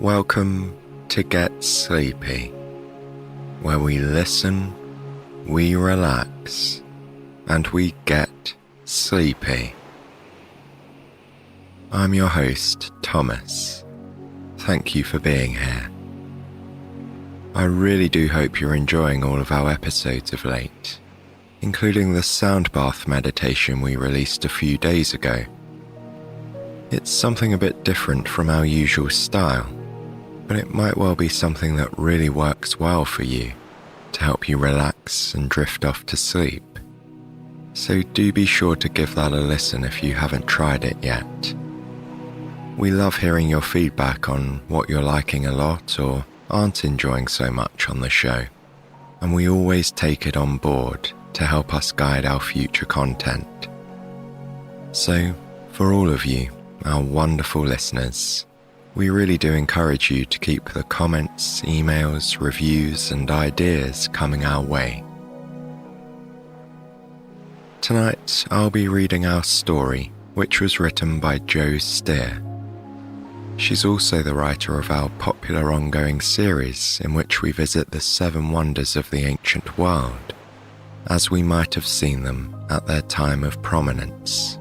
Welcome to Get Sleepy, where we listen, we relax, and we get sleepy. I'm your host, Thomas. Thank you for being here. I really do hope you're enjoying all of our episodes of late, including the sound bath meditation we released a few days ago. It's something a bit different from our usual style, but it might well be something that really works well for you to help you relax and drift off to sleep. So do be sure to give that a listen if you haven't tried it yet. We love hearing your feedback on what you're liking a lot or aren't enjoying so much on the show, and we always take it on board to help us guide our future content. So, for all of you, our wonderful listeners, we really do encourage you to keep the comments, emails, reviews, and ideas coming our way. Tonight, I'll be reading our story, which was written by Jo Steer. She's also the writer of our popular ongoing series in which we visit the 7 wonders of the ancient world, as we might have seen them at their time of prominence.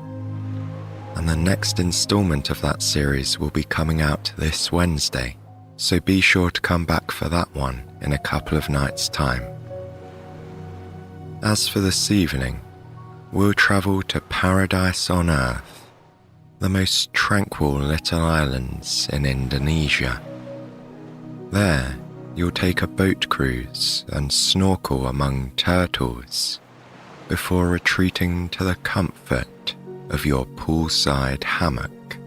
And the next installment of that series will be coming out this Wednesday, so be sure to come back for that one in a couple of nights' time. As for this evening, we'll travel to Paradise on Earth, the most tranquil little islands in Indonesia. There, you'll take a boat cruise and snorkel among turtles before retreating to the comfort of your poolside hammock.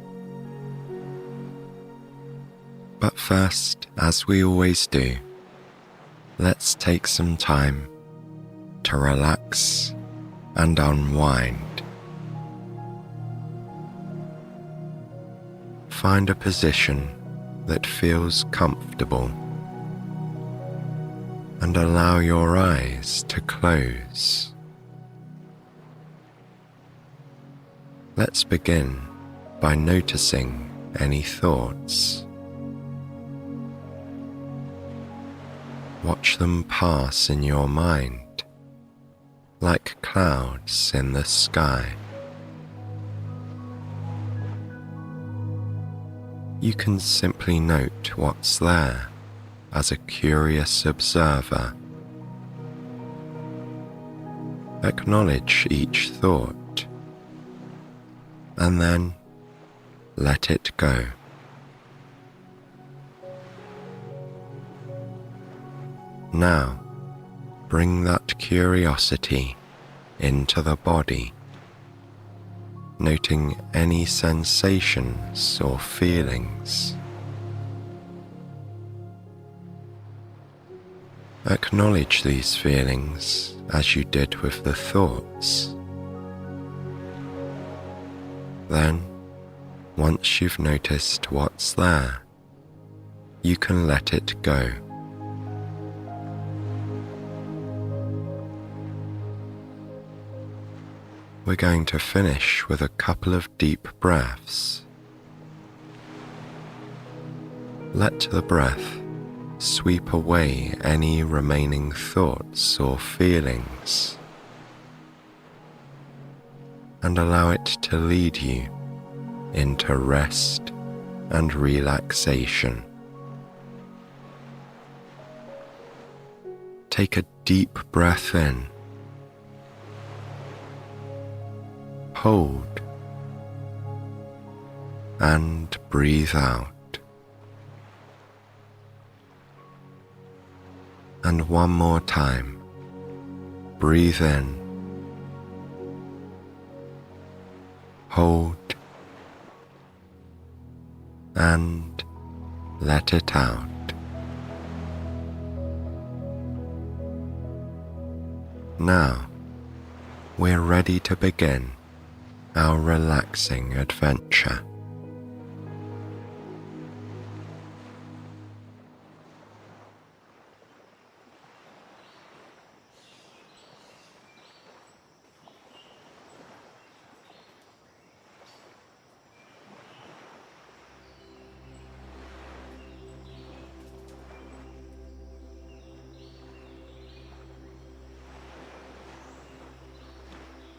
But first, as we always do, let's take some time to relax and unwind. Find a position that feels comfortable and allow your eyes to close. Let's begin by noticing any thoughts. Watch them pass in your mind, like clouds in the sky. You can simply note what's there as a curious observer. Acknowledge each thought, and then let it go. Now, bring that curiosity into the body, noting any sensations or feelings. Acknowledge these feelings as you did with the thoughts. Then, once you've noticed what's there, you can let it go. We're going to finish with a couple of deep breaths. Let the breath sweep away any remaining thoughts or feelings, and allow it to lead you into rest and relaxation. Take a deep breath in. Hold and breathe out. And one more time. Breathe in. Hold and let it out. Now, we're ready to begin our relaxing adventure.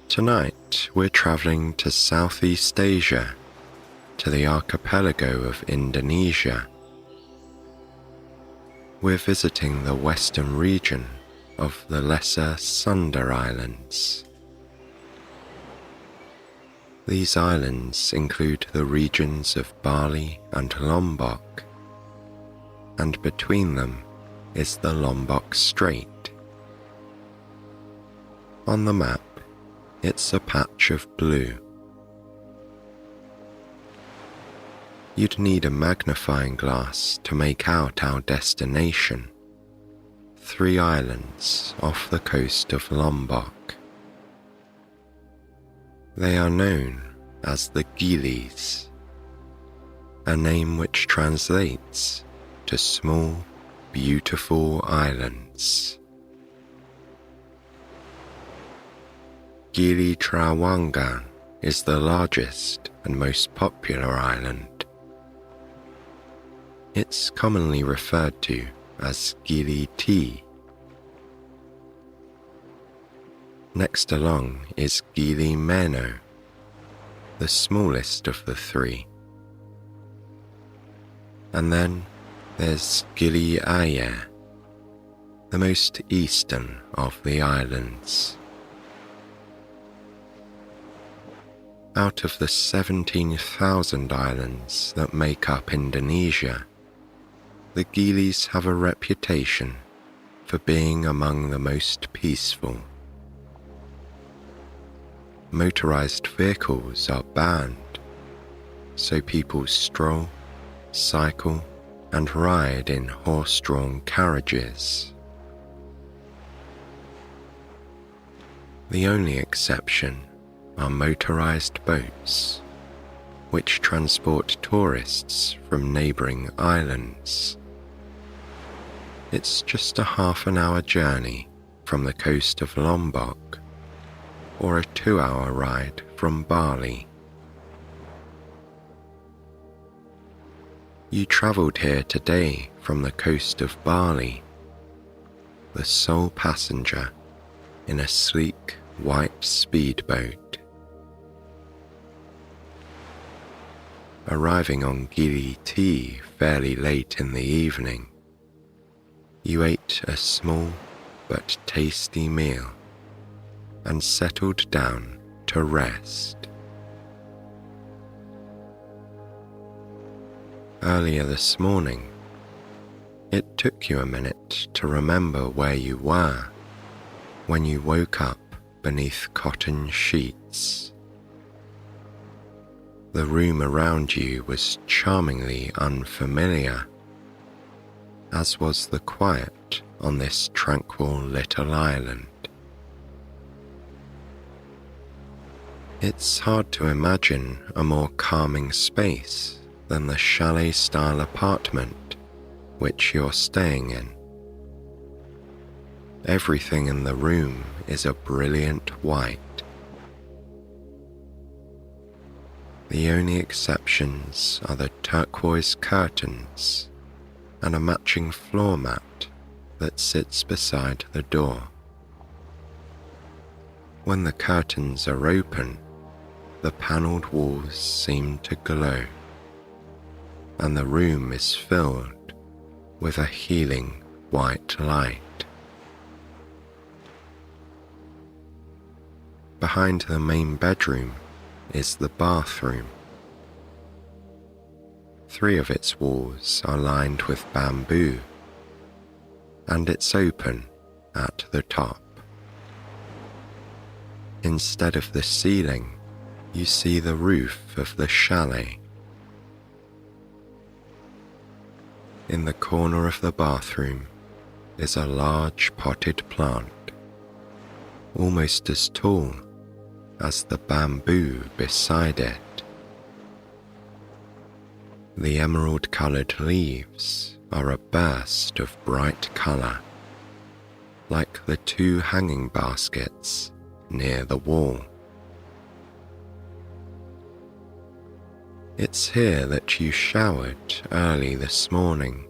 Tonight we're travelling to Southeast Asia, to the archipelago of Indonesia. We're visiting the western region of the Lesser Sunda Islands. These islands include the regions of Bali and Lombok, and between them is the Lombok Strait. On the map, it's a patch of blue. You'd need a magnifying glass to make out our destination, 3 islands off the coast of Lombok. They are known as the Gilis, a name which translates to small, beautiful islands. Gili Trawangan is the largest and most popular island. It's commonly referred to as Gili T. Next along is Gili Meno, the smallest of the 3. And then there's Gili Island, the most eastern of the islands. Out of the 17,000 islands that make up Indonesia, the Gilis have a reputation for being among the most peaceful. Motorized vehicles are banned, so people stroll, cycle, and ride in horse-drawn carriages. The only exception are motorized boats, which transport tourists from neighbouring islands. It's just a half-an-hour journey from the coast of Lombok, or a 2-hour ride from Bali. You travelled here today from the coast of Bali, the sole passenger in a sleek white speedboat. Arriving on Gili T fairly late in the evening, you ate a small but tasty meal and settled down to rest. Earlier this morning, it took you a minute to remember where you were when you woke up beneath cotton sheets. The room around you was charmingly unfamiliar, as was the quiet on this tranquil little island. It's hard to imagine a more calming space than the chalet-style apartment which you're staying in. Everything in the room is a brilliant white. The only exceptions are the turquoise curtains and a matching floor mat that sits beside the door. When the curtains are open, the panelled walls seem to glow, and the room is filled with a healing white light. Behind the main bedroom is the bathroom. 3 of its walls are lined with bamboo, and it's open at the top. Instead of the ceiling, you see the roof of the chalet. In the corner of the bathroom is a large potted plant, almost as tall as the bamboo beside it. The emerald-coloured leaves are a burst of bright colour, like the 2 hanging baskets near the wall. It's here that you showered early this morning,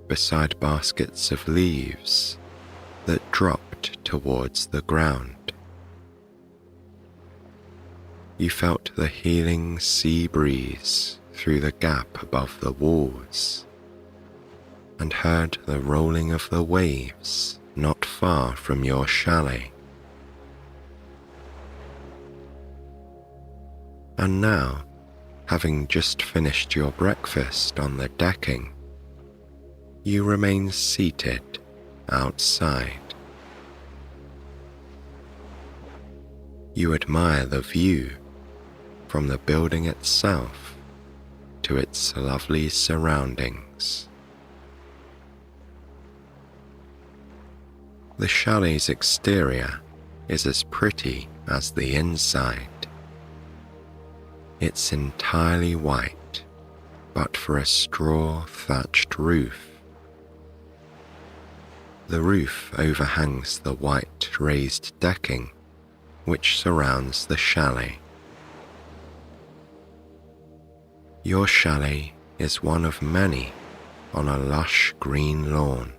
beside baskets of leaves that dropped towards the ground. You felt the healing sea breeze through the gap above the walls and heard the rolling of the waves not far from your chalet. And now, having just finished your breakfast on the decking, you remain seated outside. You admire the view from the building itself to its lovely surroundings. The chalet's exterior is as pretty as the inside. It's entirely white, but for a straw-thatched roof. The roof overhangs the white raised decking which surrounds the chalet. Your chalet is one of many on a lush green lawn,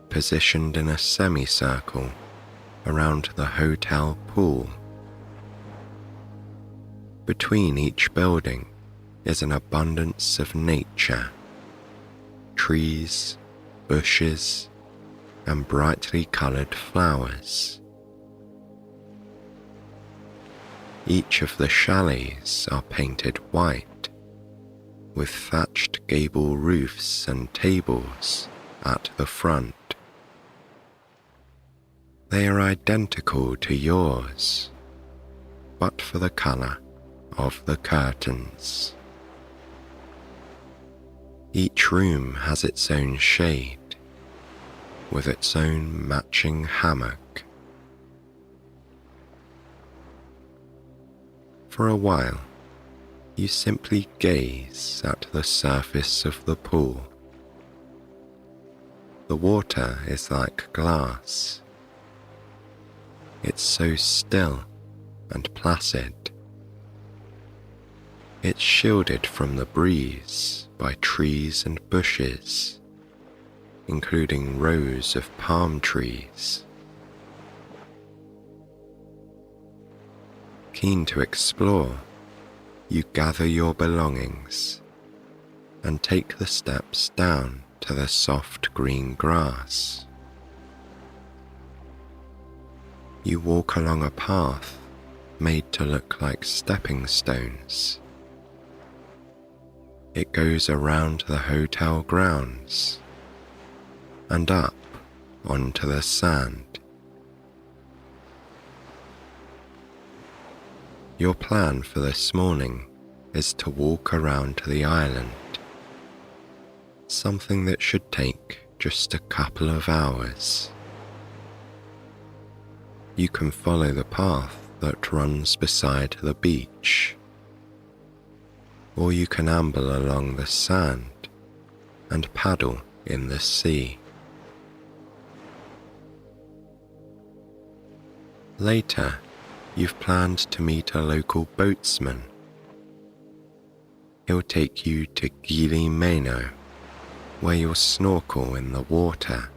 positioned in a semicircle around the hotel pool. Between each building is an abundance of nature, trees, bushes, and brightly coloured flowers. Each of the chalets are painted white, with thatched gable roofs and tables at the front. They are identical to yours, but for the colour of the curtains. Each room has its own shade, with its own matching hammock. For a while, you simply gaze at the surface of the pool. The water is like glass. It's so still and placid. It's shielded from the breeze by trees and bushes, including rows of palm trees. Keen to explore, you gather your belongings and take the steps down to the soft green grass. You walk along a path made to look like stepping stones. It goes around the hotel grounds and up onto the sand. Your plan for this morning is to walk around the island, something that should take just a couple of hours. You can follow the path that runs beside the beach, or you can amble along the sand and paddle in the sea. Later, you've planned to meet a local boatsman. He'll take you to Gili Island, where you'll snorkel in the water.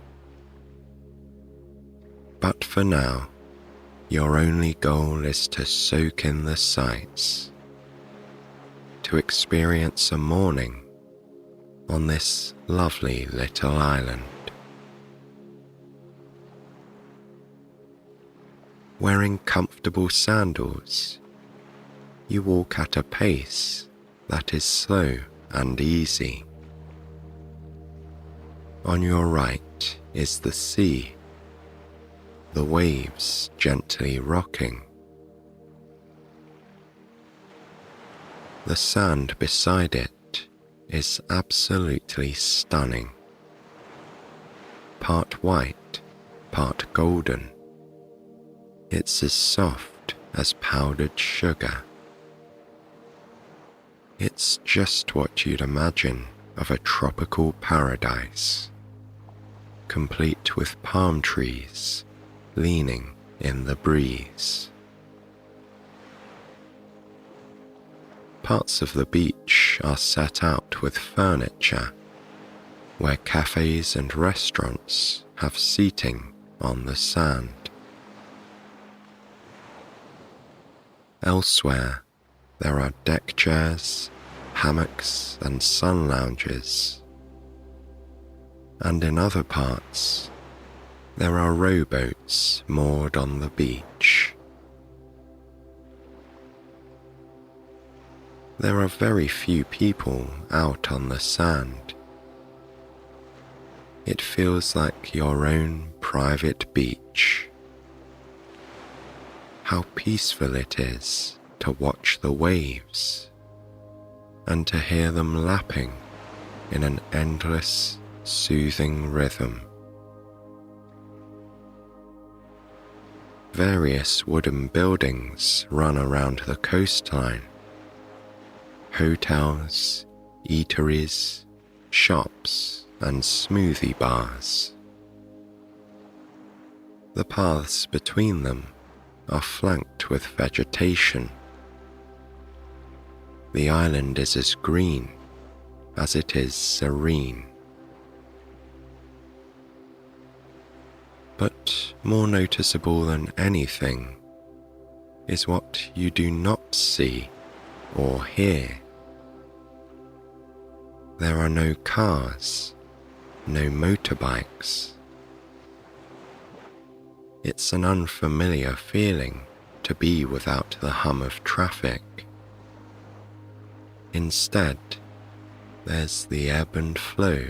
But for now, your only goal is to soak in the sights, to experience a morning on this lovely little island. Wearing comfortable sandals, you walk at a pace that is slow and easy. On your right is the sea, the waves gently rocking. The sand beside it is absolutely stunning. Part white, part golden. It's as soft as powdered sugar. It's just what you'd imagine of a tropical paradise, complete with palm trees leaning in the breeze. Parts of the beach are set out with furniture, where cafes and restaurants have seating on the sand. Elsewhere, there are deck chairs, hammocks, and sun lounges. And in other parts, there are rowboats moored on the beach. There are very few people out on the sand. It feels like your own private beach. How peaceful it is to watch the waves and to hear them lapping in an endless, soothing rhythm. Various wooden buildings run around the coastline. Hotels, eateries, shops, and smoothie bars. The paths between them are flanked with vegetation. The island is as green as it is serene. But more noticeable than anything is what you do not see or hear. There are no cars, no motorbikes. It's an unfamiliar feeling to be without the hum of traffic. Instead, there's the ebb and flow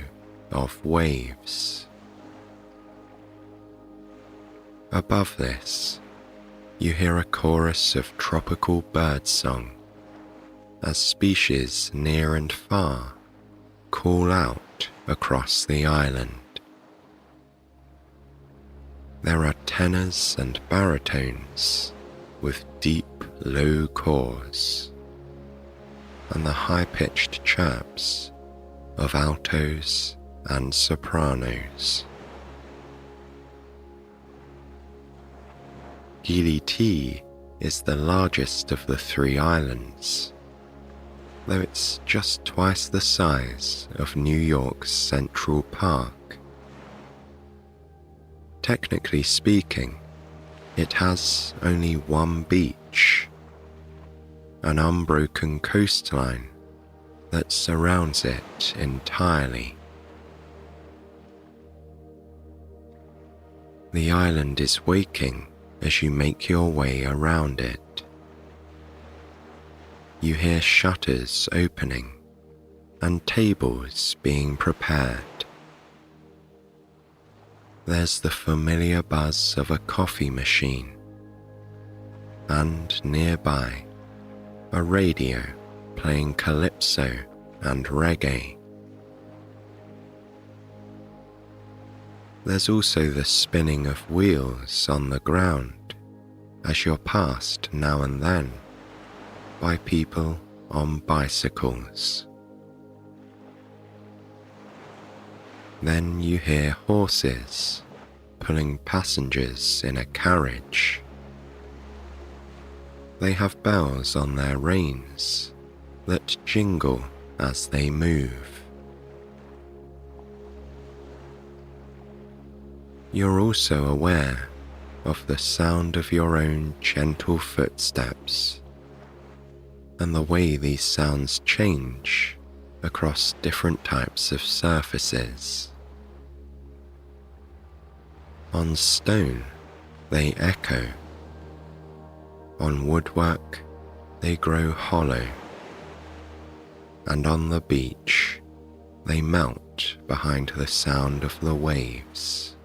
of waves. Above this, you hear a chorus of tropical birdsong as species near and far call out across the island. There are tenors and baritones with deep, low chords, and the high-pitched chirps of altos and sopranos. Gili is the largest of the three islands, though it's just twice the size of New York's Central Park. Technically speaking, it has only one beach, an unbroken coastline that surrounds it entirely. The island is waking as you make your way around it. You hear shutters opening and tables being prepared. There's the familiar buzz of a coffee machine, and nearby, a radio playing calypso and reggae. There's also the spinning of wheels on the ground as you're passed now and then by people on bicycles. Then you hear horses pulling passengers in a carriage. They have bells on their reins that jingle as they move. You're also aware of the sound of your own gentle footsteps and the way these sounds change across different types of surfaces. On stone, they echo. On woodwork, they grow hollow. And on the beach, they melt behind the sound of the waves.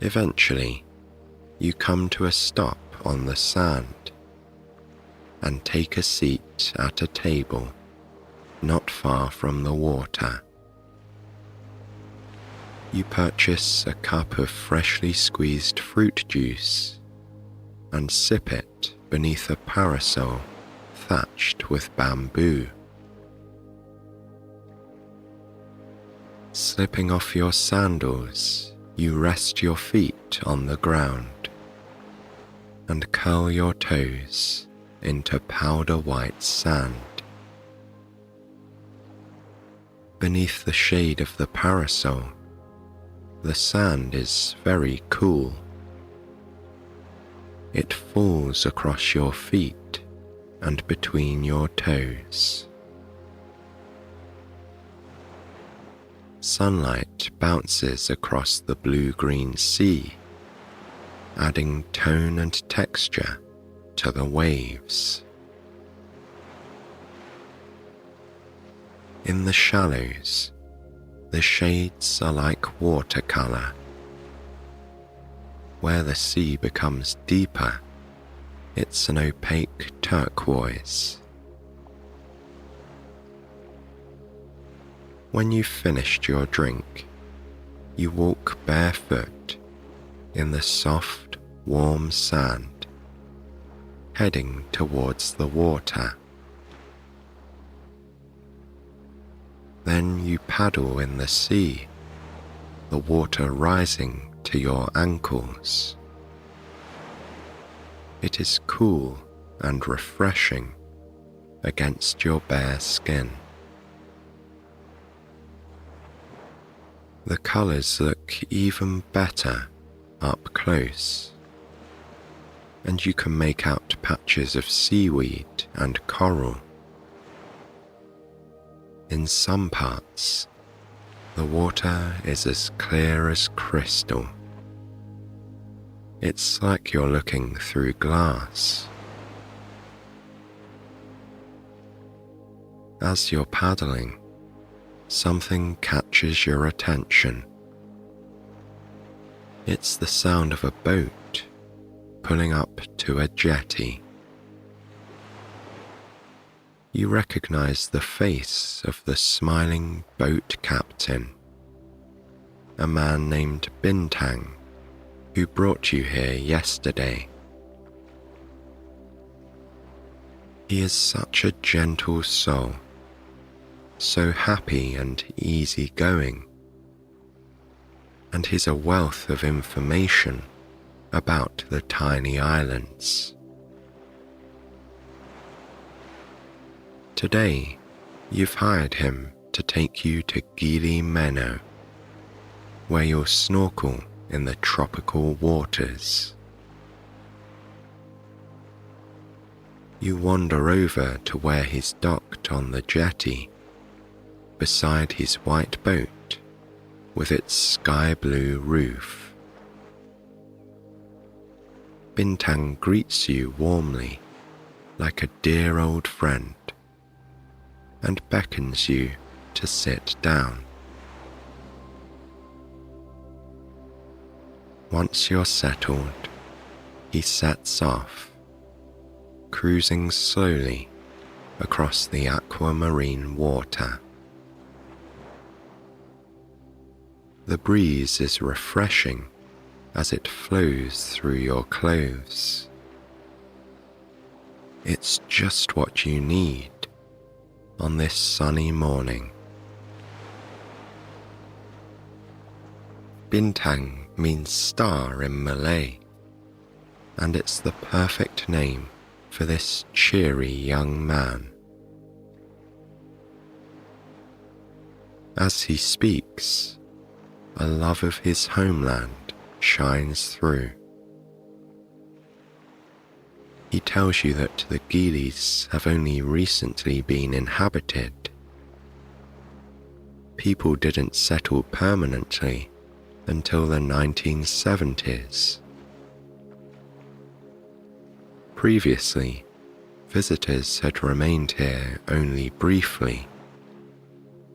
Eventually, you come to a stop on the sand and take a seat at a table not far from the water. You purchase a cup of freshly squeezed fruit juice and sip it beneath a parasol thatched with bamboo. Slipping off your sandals, you rest your feet on the ground and curl your toes into powder-white sand. Beneath the shade of the parasol, the sand is very cool, It falls across your feet and between your toes. Sunlight bounces across the blue-green sea, adding tone and texture to the waves. In the shallows, the shades are like watercolor. Where the sea becomes deeper, it's an opaque turquoise. When you've finished your drink, you walk barefoot in the soft, warm sand, heading towards the water. Then you paddle in the sea, the water rising to your ankles. It is cool and refreshing against your bare skin. The colours look even better up close, and you can make out patches of seaweed and coral. In some parts, the water is as clear as crystal. It's like you're looking through glass. As you're paddling, something catches your attention. It's the sound of a boat pulling up to a jetty. You recognize the face of the smiling boat captain, a man named Bintang, who brought you here yesterday. He is such a gentle soul, so happy and easygoing, and he's a wealth of information about the tiny islands. Today, you've hired him to take you to Gili Island, where you'll snorkel in the tropical waters. You wander over to where he's docked on the jetty, beside his white boat with its sky blue roof. Bintang greets you warmly, like a dear old friend, and beckons you to sit down. Once you're settled, he sets off, cruising slowly across the aquamarine water. The breeze is refreshing as it flows through your clothes. It's just what you need on this sunny morning. Bintang means star in Malay, and it's the perfect name for this cheery young man. As he speaks, a love of his homeland shines through. He tells you that the Gilis have only recently been inhabited. People didn't settle permanently until the 1970s. Previously, visitors had remained here only briefly,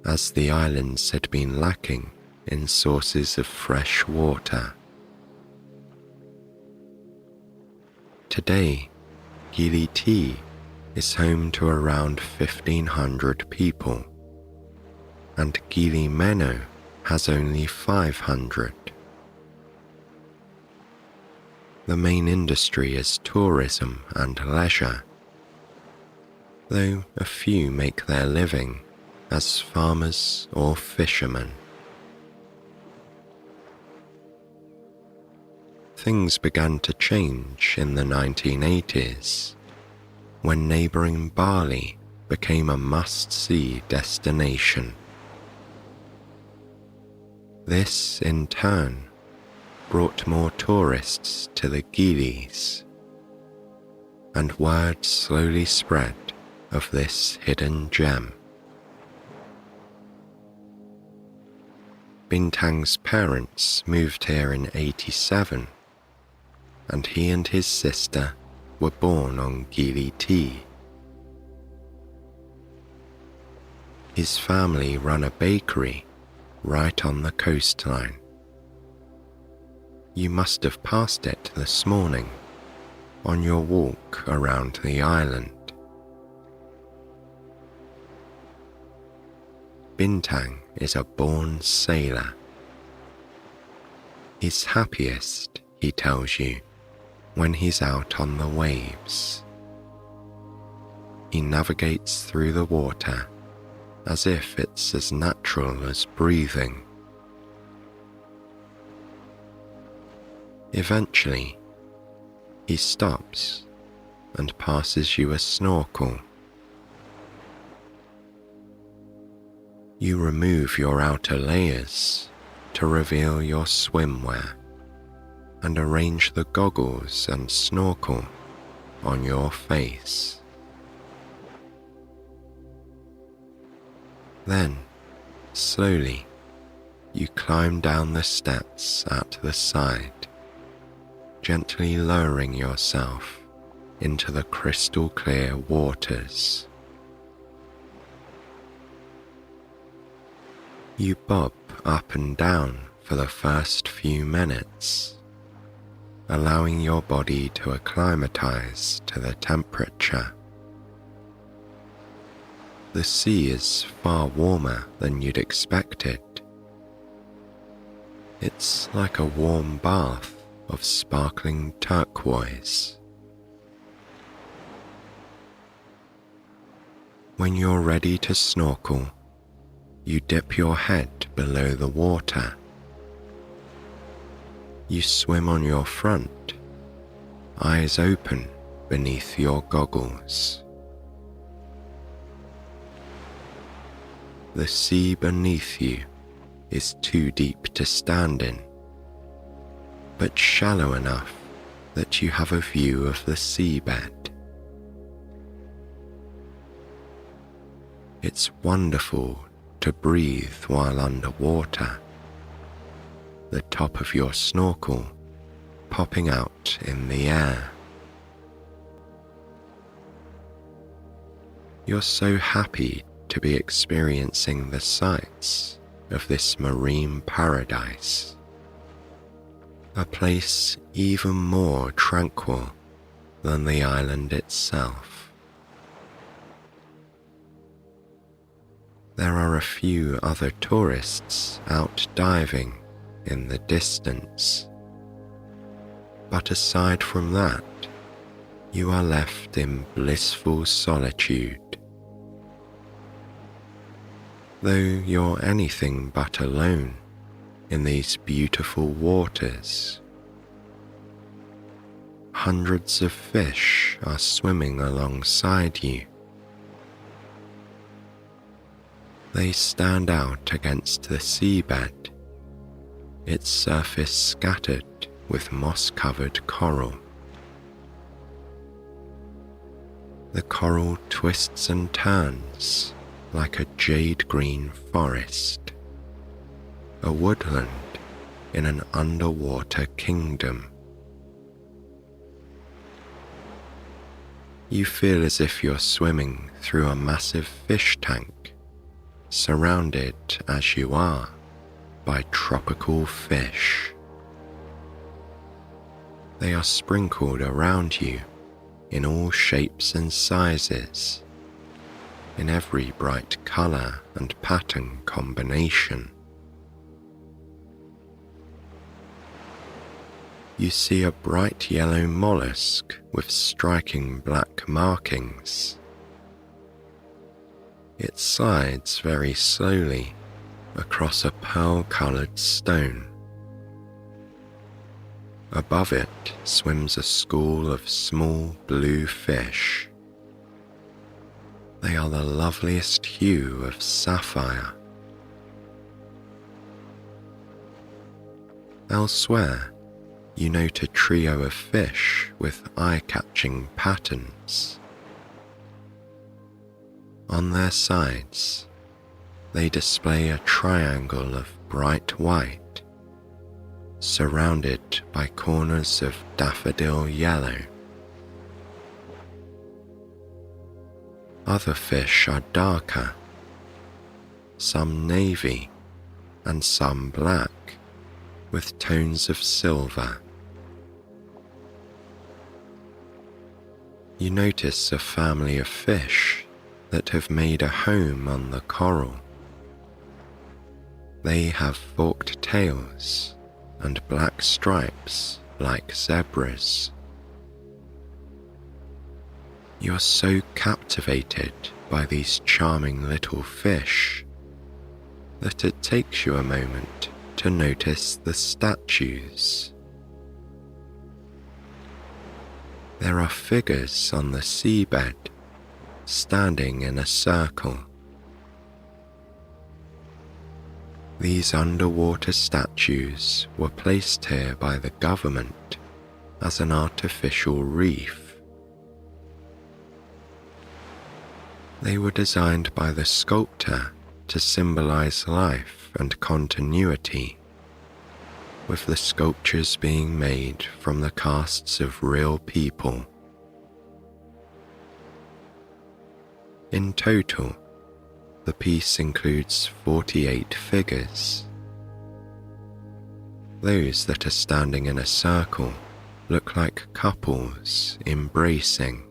as the islands had been lacking in sources of fresh water. Today, Gili Tea is home to around 1,500 people, and Gili Meno has only 500. The main industry is tourism and leisure, though a few make their living as farmers or fishermen. Things began to change in the 1980s, when neighbouring Bali became a must-see destination. This, in turn, brought more tourists to the Gilis, and word slowly spread of this hidden gem. Bintang's parents moved here in '87, and he and his sister were born on Gili Tea. His family run a bakery right on the coastline. You must have passed it this morning on your walk around the island. Bintang is a born sailor. He's happiest, he tells you, when he's out on the waves. He navigates through the water as if it's as natural as breathing. Eventually, he stops and passes you a snorkel. You remove your outer layers to reveal your swimwear and arrange the goggles and snorkel on your face. Then, slowly, you climb down the steps at the side, gently lowering yourself into the crystal clear waters. You bob up and down for the first few minutes, allowing your body to acclimatize to the temperature. The sea is far warmer than you'd expected. It's like a warm bath of sparkling turquoise. When you're ready to snorkel, you dip your head below the water. You swim on your front, eyes open beneath your goggles. The sea beneath you is too deep to stand in, but shallow enough that you have a view of the seabed. It's wonderful to breathe while underwater, the top of your snorkel popping out in the air. You're so happy to be experiencing the sights of this marine paradise, a place even more tranquil than the island itself. There are a few other tourists out diving in the distance, but aside from that, you are left in blissful solitude. Though you're anything but alone in these beautiful waters, hundreds of fish are swimming alongside you. They stand out against the seabed, its surface scattered with moss-covered coral. The coral twists and turns like a jade-green forest, a woodland in an underwater kingdom. You feel as if you're swimming through a massive fish tank, surrounded as you are by tropical fish. They are sprinkled around you in all shapes and sizes, in every bright color and pattern combination. You see a bright yellow mollusk with striking black markings. It slides very slowly across a pearl-colored stone. Above it swims a school of small blue fish. They are the loveliest hue of sapphire. Elsewhere, You note a trio of fish with eye-catching patterns. On their sides, they display a triangle of bright white, surrounded by corners of daffodil yellow. Other fish are darker, some navy and some black, with tones of silver. You notice a family of fish that have made a home on the coral. They have forked tails and black stripes like zebras. You're so captivated by these charming little fish that it takes you a moment to notice the statues. There are figures on the seabed, standing in a circle. These underwater statues were placed here by the government as an artificial reef. They were designed by the sculptor to symbolize life and continuity, with the sculptures being made from the casts of real people. In total, the piece includes 48 figures. Those that are standing in a circle look like couples embracing.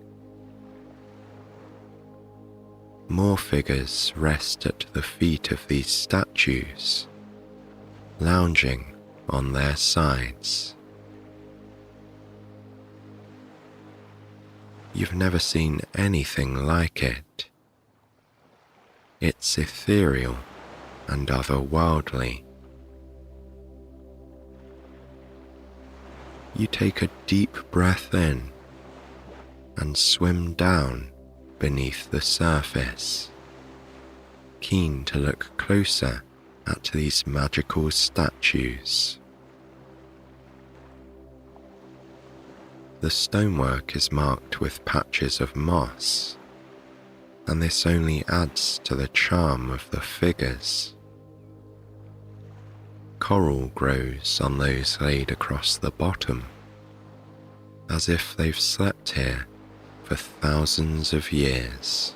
More figures rest at the feet of these statues, lounging on their sides. You've never seen anything like it. It's ethereal and otherworldly. You take a deep breath in and swim down beneath the surface, keen to look closer at these magical statues. The stonework is marked with patches of moss, and this only adds to the charm of the figures. Coral grows on those laid across the bottom, as if they've slept here for thousands of years.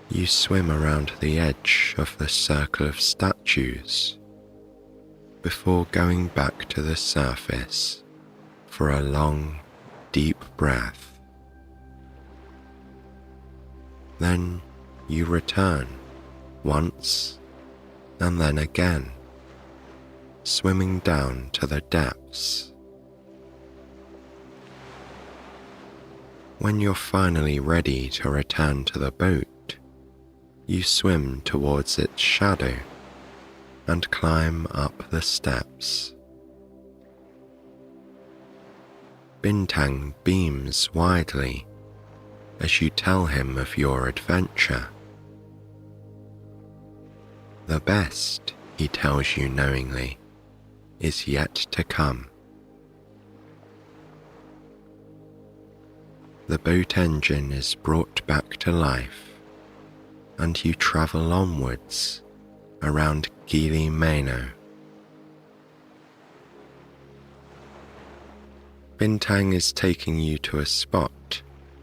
You swim around the edge of the circle of statues before going back to the surface for a long, deep breath. Then you return once and then again, swimming down to the depths. When you're finally ready to return to the boat, you swim towards its shadow and climb up the steps. Bintang beams widely as you tell him of your adventure. The best, he tells you knowingly, is yet to come. The boat engine is brought back to life, and you travel onwards around Gili Island. Bintang is taking you to a spot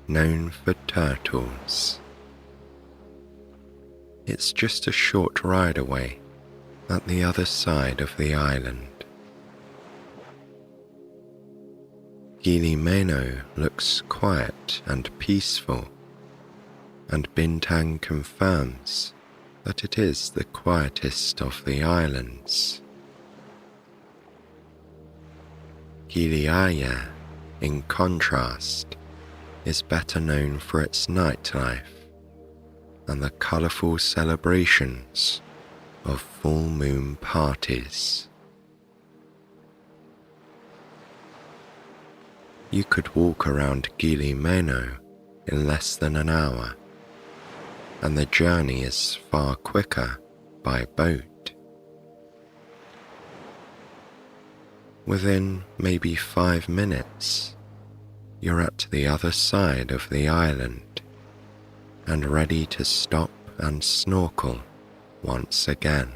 known for turtles. It's just a short ride away at the other side of the island. Gili Island looks quiet and peaceful, and Bintang confirms that it is the quietest of the islands. Gili Island, in contrast, is better known for its nightlife and the colourful celebrations of full moon parties. You could walk around Gili Island in less than an hour, and the journey is far quicker by boat. Within maybe 5 minutes, you're at the other side of the island and ready to stop and snorkel once again.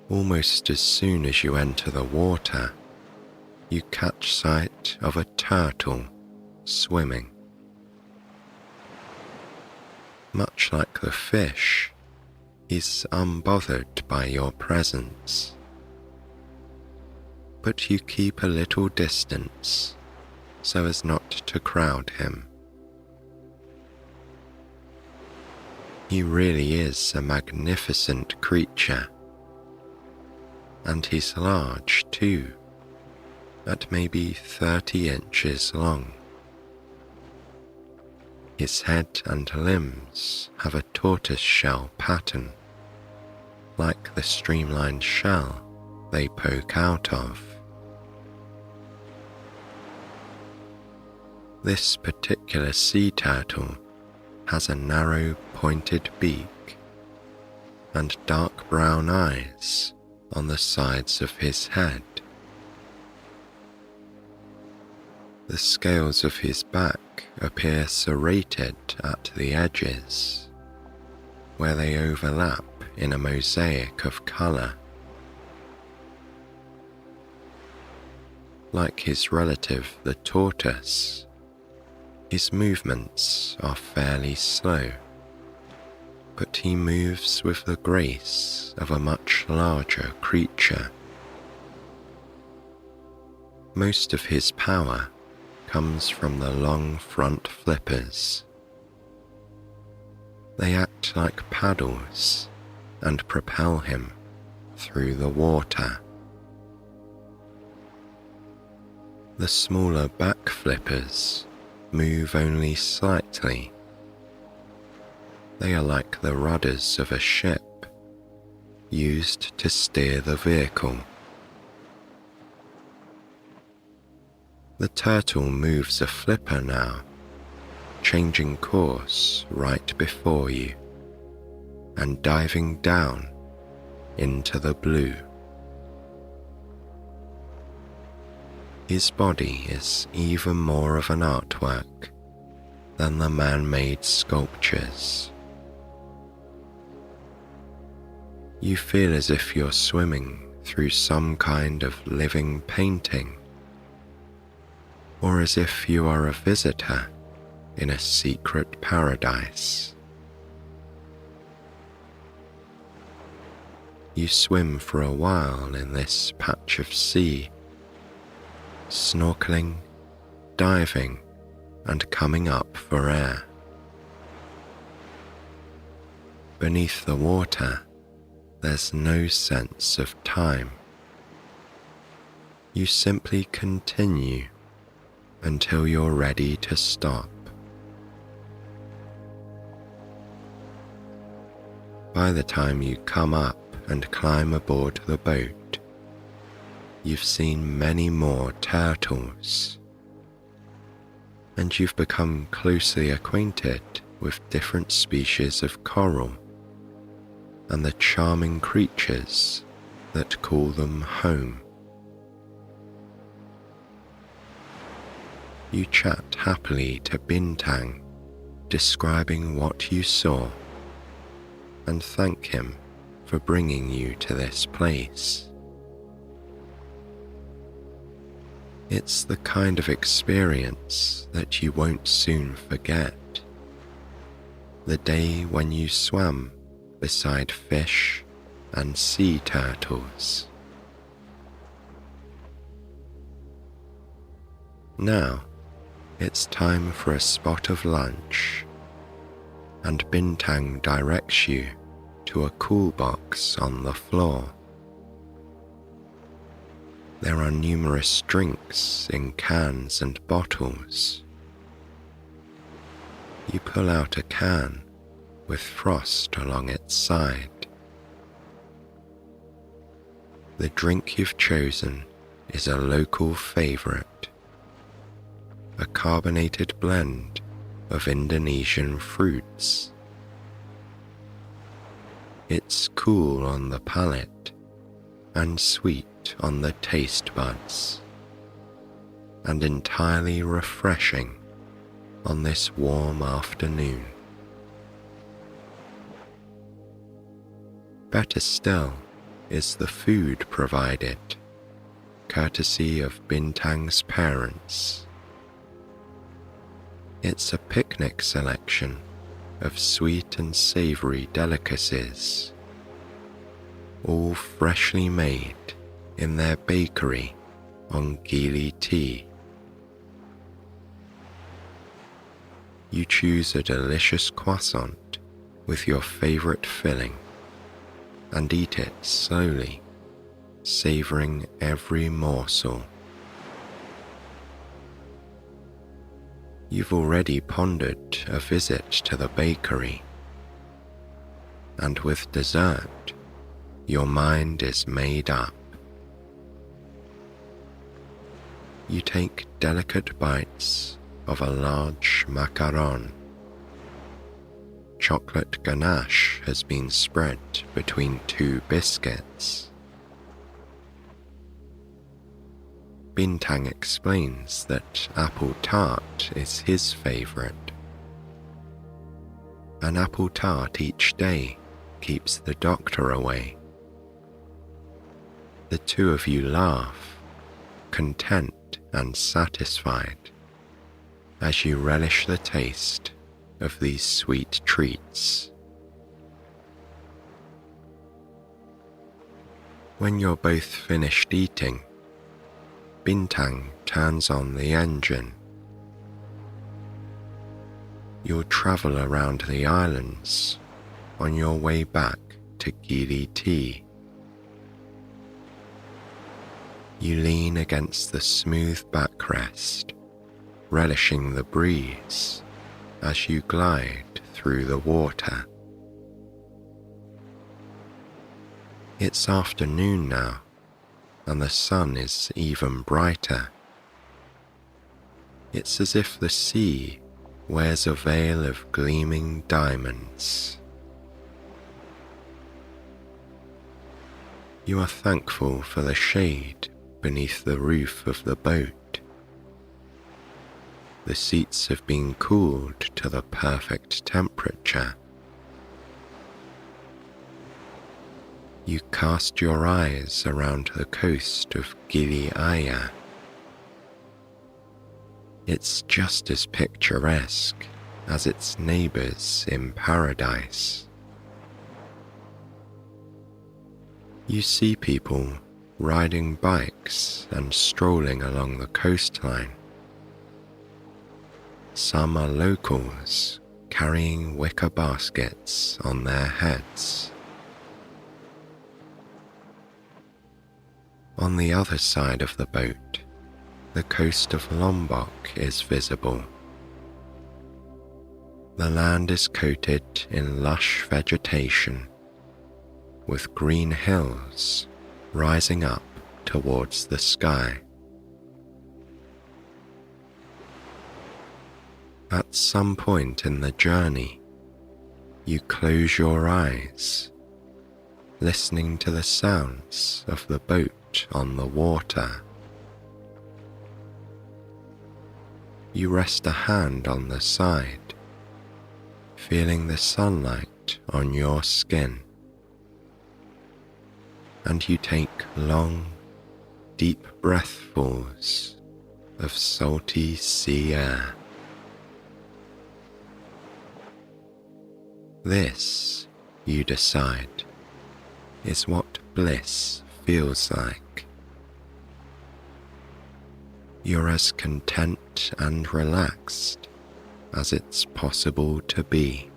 Almost as soon as you enter the water, you catch sight of a turtle swimming. Much like the fish, he's unbothered by your presence, but you keep a little distance so as not to crowd him. He really is a magnificent creature, and he's large too, at maybe 30 inches long. His head and limbs have a tortoiseshell pattern, like the streamlined shell they poke out of. This particular sea turtle has a narrow pointed beak and dark brown eyes on the sides of his head. The scales of his back appear serrated at the edges, where they overlap in a mosaic of colour. Like his relative the tortoise, his movements are fairly slow, but he moves with the grace of a much larger creature. Most of his power comes from the long front flippers. They act like paddles and propel him through the water. The smaller back flippers move only slightly. They are like the rudders of a ship, used to steer the vehicle. The turtle moves a flipper now, changing course right before you and diving down into the blue. His body is even more of an artwork than the man-made sculptures. You feel as if you're swimming through some kind of living painting, or as if you are a visitor in a secret paradise. You swim for a while in this patch of sea, snorkeling, diving, and coming up for air. Beneath the water, there's no sense of time. You simply continue until you're ready to stop. By the time you come up and climb aboard the boat, you've seen many more turtles, and you've become closely acquainted with different species of coral and the charming creatures that call them home. You chat happily to Bintang, describing what you saw, and thank him for bringing you to this place. It's the kind of experience that you won't soon forget. The day when you swam beside fish and sea turtles. Now, it's time for a spot of lunch, and Bintang directs you to a cool box on the floor. There are numerous drinks in cans and bottles. You pull out a can with frost along its side. The drink you've chosen is a local favorite, a carbonated blend of Indonesian fruits. It's cool on the palate and sweet on the taste buds, and entirely refreshing on this warm afternoon. Better still is the food provided, courtesy of Bintang's parents. It's a picnic selection of sweet and savoury delicacies, all freshly made in their bakery on Gili Tea. You choose a delicious croissant with your favourite filling and eat it slowly, savouring every morsel. You've already pondered a visit to the bakery, and with dessert, your mind is made up. You take delicate bites of a large macaron. Chocolate ganache has been spread between 2 biscuits. Bintang explains that apple tart is his favourite. An apple tart each day keeps the doctor away. The two of you laugh, content and satisfied, as you relish the taste of these sweet treats. When you're both finished eating, Bintang turns on the engine. You'll travel around the islands on your way back to Gili Tea. You lean against the smooth backrest, relishing the breeze as you glide through the water. It's afternoon now, and the sun is even brighter. It's as if the sea wears a veil of gleaming diamonds. You are thankful for the shade beneath the roof of the boat. The seats have been cooled to the perfect temperature. You cast your eyes around the coast of Gili Island. It's just as picturesque as its neighbours in paradise. You see people riding bikes and strolling along the coastline. Some are locals carrying wicker baskets on their heads. On the other side of the boat, the coast of Lombok is visible. The land is coated in lush vegetation, with green hills rising up towards the sky. At some point in the journey, you close your eyes, listening to the sounds of the boat on the water. You rest a hand on the side, feeling the sunlight on your skin, and you take long, deep breathfuls of salty sea air. This, you decide, is what bliss feels like. You're as content and relaxed as it's possible to be.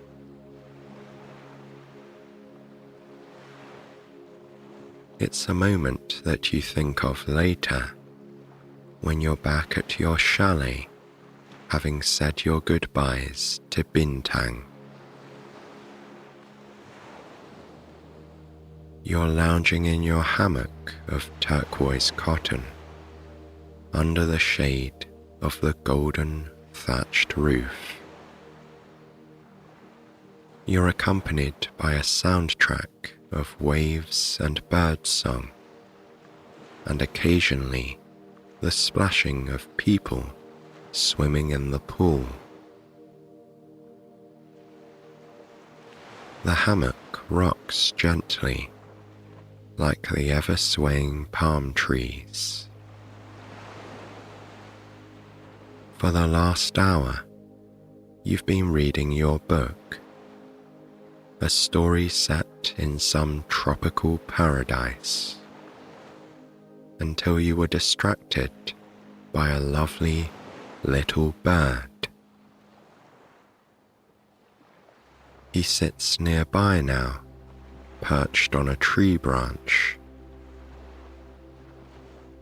It's a moment that you think of later, when you're back at your chalet, having said your goodbyes to Bintang. You're lounging in your hammock of turquoise cotton, under the shade of the golden thatched roof. You're accompanied by a soundtrack of waves and birdsong and occasionally the splashing of people swimming in the pool. The hammock rocks gently like the ever-swaying palm trees. For the last hour, you've been reading your book, a story set in some tropical paradise, until you were distracted by a lovely little bird. He sits nearby now, perched on a tree branch.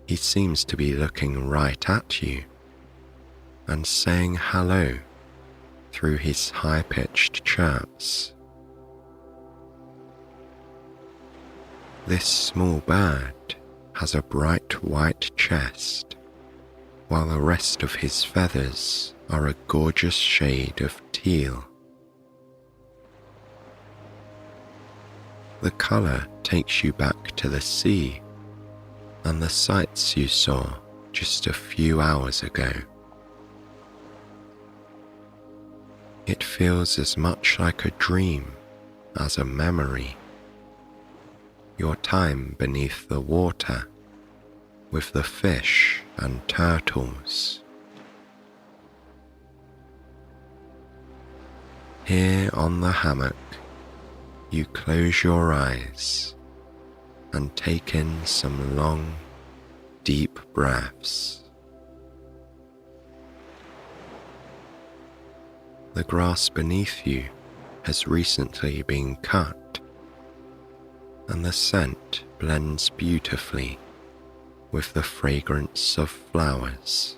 He seems to be looking right at you and saying hello through his high-pitched chirps. This small bird has a bright white chest, while the rest of his feathers are a gorgeous shade of teal. The colour takes you back to the sea and the sights you saw just a few hours ago. It feels as much like a dream as a memory. Your time beneath the water with the fish and turtles. Here on the hammock, you close your eyes and take in some long, deep breaths. The grass beneath you has recently been cut, and the scent blends beautifully with the fragrance of flowers.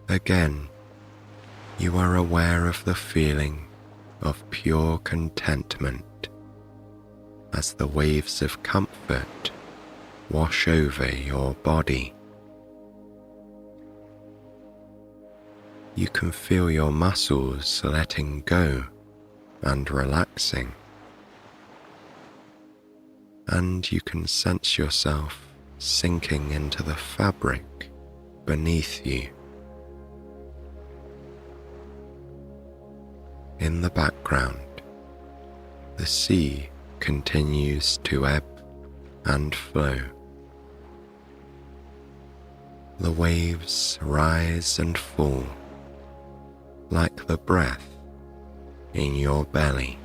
Again, you are aware of the feeling of pure contentment as the waves of comfort wash over your body. You can feel your muscles letting go and relaxing, and you can sense yourself sinking into the fabric beneath you. In the background, the sea continues to ebb and flow. The waves rise and fall like the breath in your belly.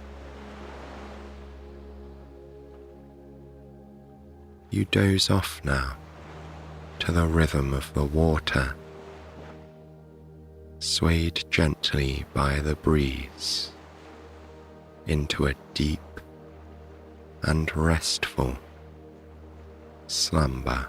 You doze off now to the rhythm of the water, swayed gently by the breeze into a deep and restful slumber.